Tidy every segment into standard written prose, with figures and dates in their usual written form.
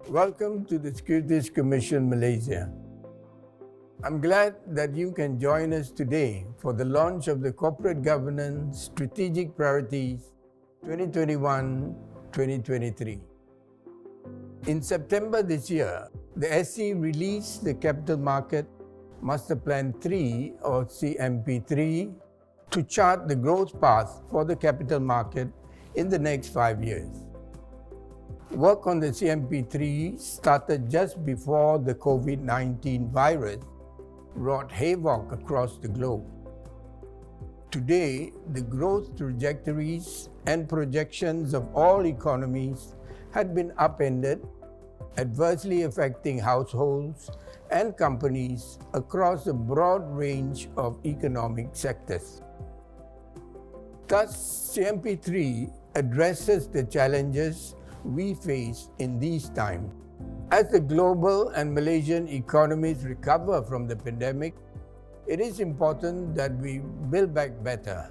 Welcome to the Securities Commission Malaysia. I'm glad that you can join us today for the launch of the Corporate Governance Strategic Priorities 2021-2023. In September this year, the SC released the Capital Market Master Plan 3 or CMP3 to chart the growth path for the capital market in the next 5 years. Work on the CMP3 started just before the COVID-19 virus wrought havoc across the globe. Today, the growth trajectories and projections of all economies had been upended, adversely affecting households and companies across a broad range of economic sectors. Thus, CMP3 addresses the challenges we face in these times. As the global and Malaysian economies recover from the pandemic, it is important that we build back better.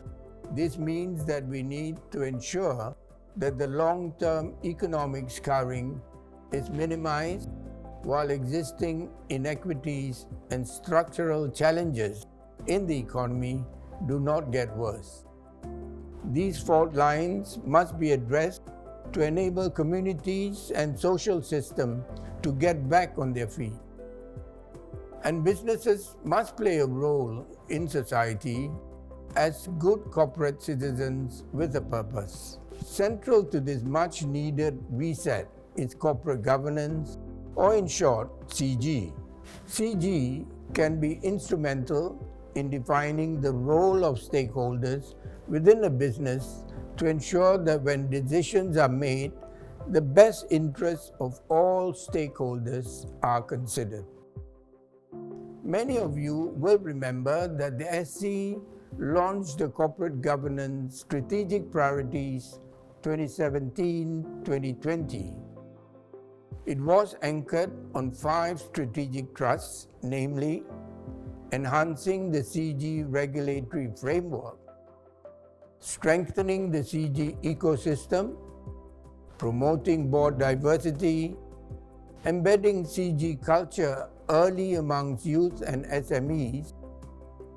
This means that we need to ensure that the long-term economic scarring is minimized while existing inequities and structural challenges in the economy do not get worse. These fault lines must be addressed to enable communities and social systems to get back on their feet. And businesses must play a role in society as good corporate citizens with a purpose. Central to this much-needed reset is corporate governance, or in short, CG. CG can be instrumental in defining the role of stakeholders within a business to ensure that when decisions are made, the best interests of all stakeholders are considered. Many of you will remember that the SC launched the Corporate Governance Strategic Priorities 2017-2020. It was anchored on 5 strategic thrusts, namely enhancing the CG regulatory framework, strengthening the CG ecosystem, promoting board diversity, embedding CG culture early amongst youth and SMEs,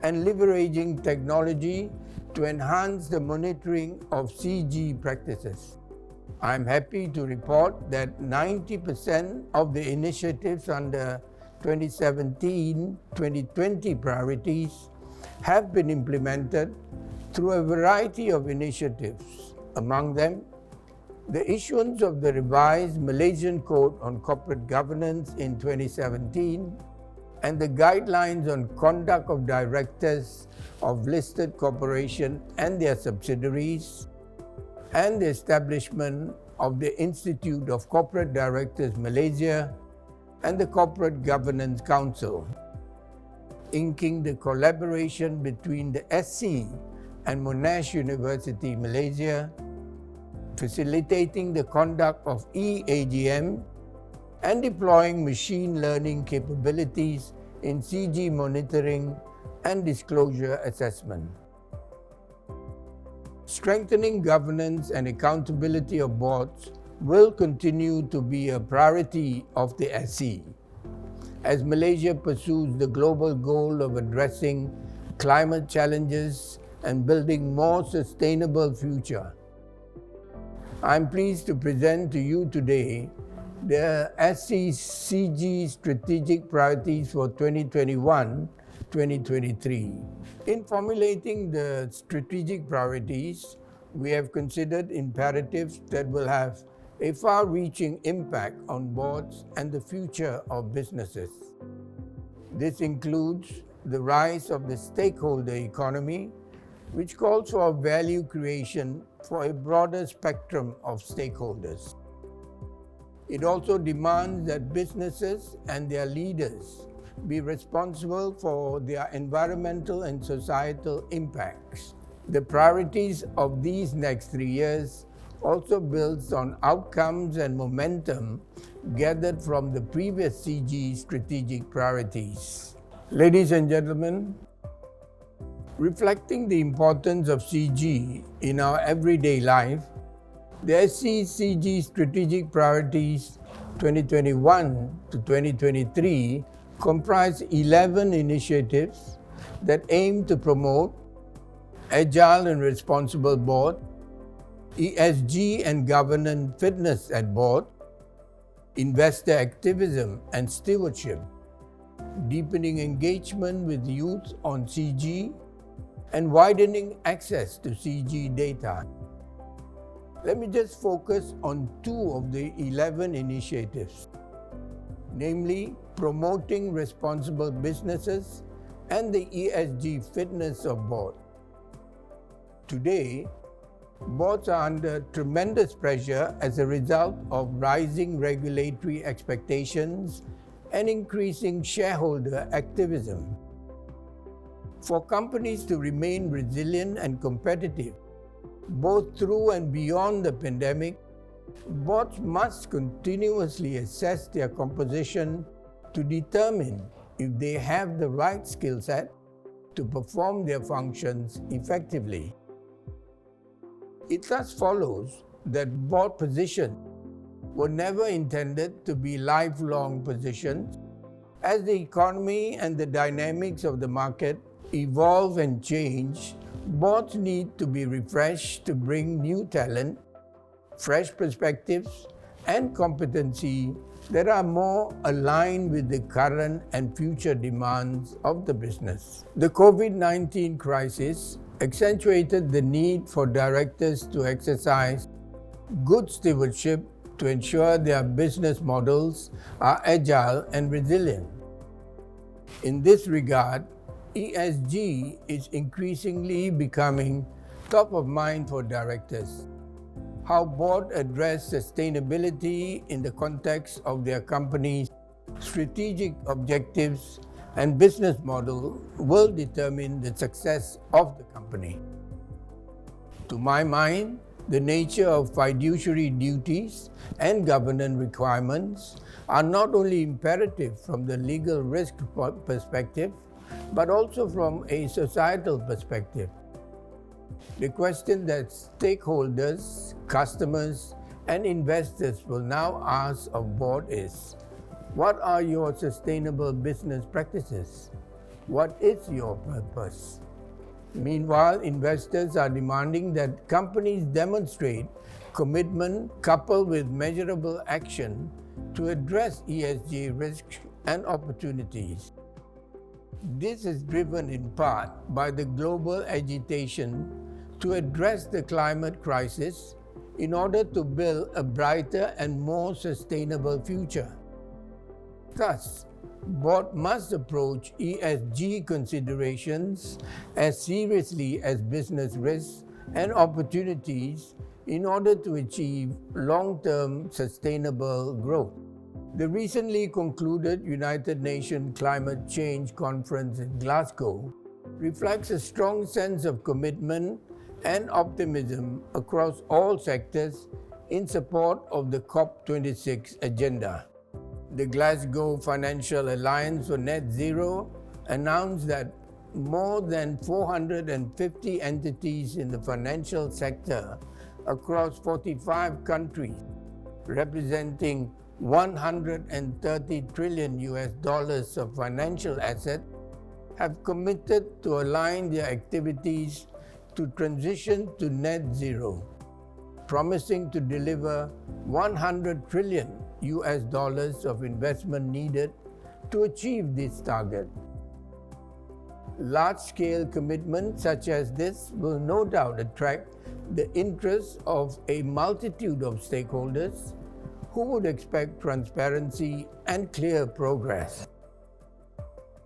and leveraging technology to enhance the monitoring of CG practices. I'm happy to report that 90% of the initiatives under 2017-2020 priorities have been implemented through a variety of initiatives, among them the issuance of the revised Malaysian Code on Corporate Governance in 2017 and the Guidelines on Conduct of Directors of Listed Corporations and their subsidiaries, and the establishment of the Institute of Corporate Directors Malaysia and the Corporate Governance Council, inking the collaboration between the SC and Monash University Malaysia, facilitating the conduct of e-AGM and deploying machine learning capabilities in CG monitoring and disclosure assessment. Strengthening governance and accountability of boards will continue to be a priority of the SC as Malaysia pursues the global goal of addressing climate challenges and building more sustainable future. I'm pleased to present to you today the SC CG Strategic Priorities for 2021-2023. In formulating the strategic priorities, we have considered imperatives that will have a far-reaching impact on boards and the future of businesses. This includes the rise of the stakeholder economy, which calls for value creation for a broader spectrum of stakeholders. It also demands that businesses and their leaders be responsible for their environmental and societal impacts. The priorities of these next 3 years also builds on outcomes and momentum gathered from the previous CG strategic priorities. Ladies and gentlemen, reflecting the importance of CG in our everyday life, the SCCG Strategic Priorities 2021 to 2023 comprised 11 initiatives that aim to promote agile and responsible board, ESG and governance fitness at board, investor activism and stewardship, deepening engagement with youth on CG, and widening access to CG data. Let me just focus on 2 of the 11 initiatives, namely promoting responsible businesses and the ESG fitness of board. Today, boards are under tremendous pressure as a result of rising regulatory expectations and increasing shareholder activism. For companies to remain resilient and competitive, both through and beyond the pandemic, boards must continuously assess their composition to determine if they have the right skill set to perform their functions effectively. It thus follows that board positions were never intended to be lifelong positions. As the economy and the dynamics of the market evolve and change, boards need to be refreshed to bring new talent, fresh perspectives, and competency that are more aligned with the current and future demands of the business. The COVID-19 crisis accentuated the need for directors to exercise good stewardship to ensure their business models are agile and resilient. In this regard, ESG is increasingly becoming top of mind for directors. How board address sustainability in the context of their company's strategic objectives and business model will determine the success of the company. To my mind, the nature of fiduciary duties and governance requirements are not only imperative from the legal risk perspective, but also from a societal perspective. The question that stakeholders, customers, and investors will now ask of board is, what are your sustainable business practices? What is your purpose? Meanwhile, investors are demanding that companies demonstrate commitment coupled with measurable action to address ESG risks and opportunities. This is driven in part by the global agitation to address the climate crisis in order to build a brighter and more sustainable future. Thus, board must approach ESG considerations as seriously as business risks and opportunities in order to achieve long-term sustainable growth. The recently concluded United Nations Climate Change Conference in Glasgow reflects a strong sense of commitment and optimism across all sectors in support of the COP26 agenda. The Glasgow Financial Alliance for Net Zero announced that more than 450 entities in the financial sector across 45 countries, representing $130 trillion of financial assets, have committed to align their activities to transition to net zero, promising to deliver $100 trillion of investment needed to achieve this target. Large-scale commitments such as this will no doubt attract the interest of a multitude of stakeholders who would expect transparency and clear progress.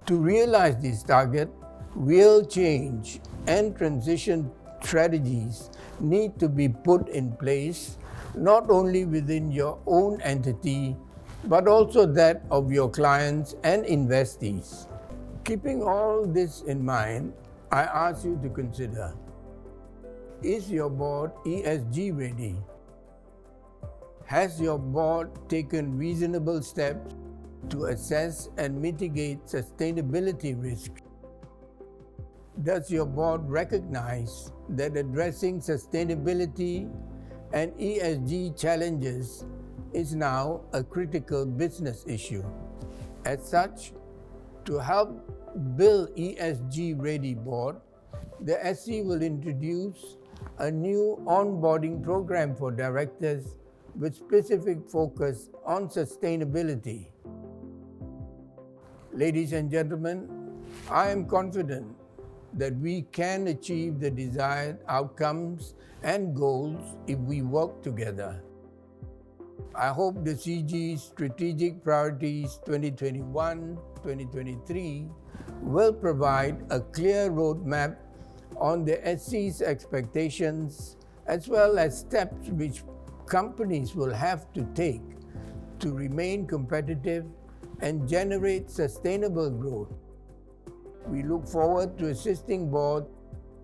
To realize this target, real change and transition strategies need to be put in place not only within your own entity, but also that of your clients and investees. Keeping all this in mind, I ask you to consider, is your board ESG ready? Has your board taken reasonable steps to assess and mitigate sustainability risks? Does your board recognize that addressing sustainability and ESG challenges is now a critical business issue. As such, to help build ESG-ready board, the SC will introduce a new onboarding program for directors with specific focus on sustainability. Ladies and gentlemen, I am confident that we can achieve the desired outcomes and goals if we work together. I hope the CG's Strategic Priorities 2021-2023 will provide a clear roadmap on the SC's expectations as well as steps which companies will have to take to remain competitive and generate sustainable growth. We look forward to assisting board,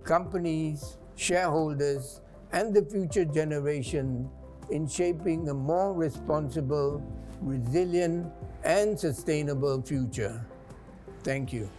companies, shareholders, and the future generation in shaping a more responsible, resilient, and sustainable future. Thank you.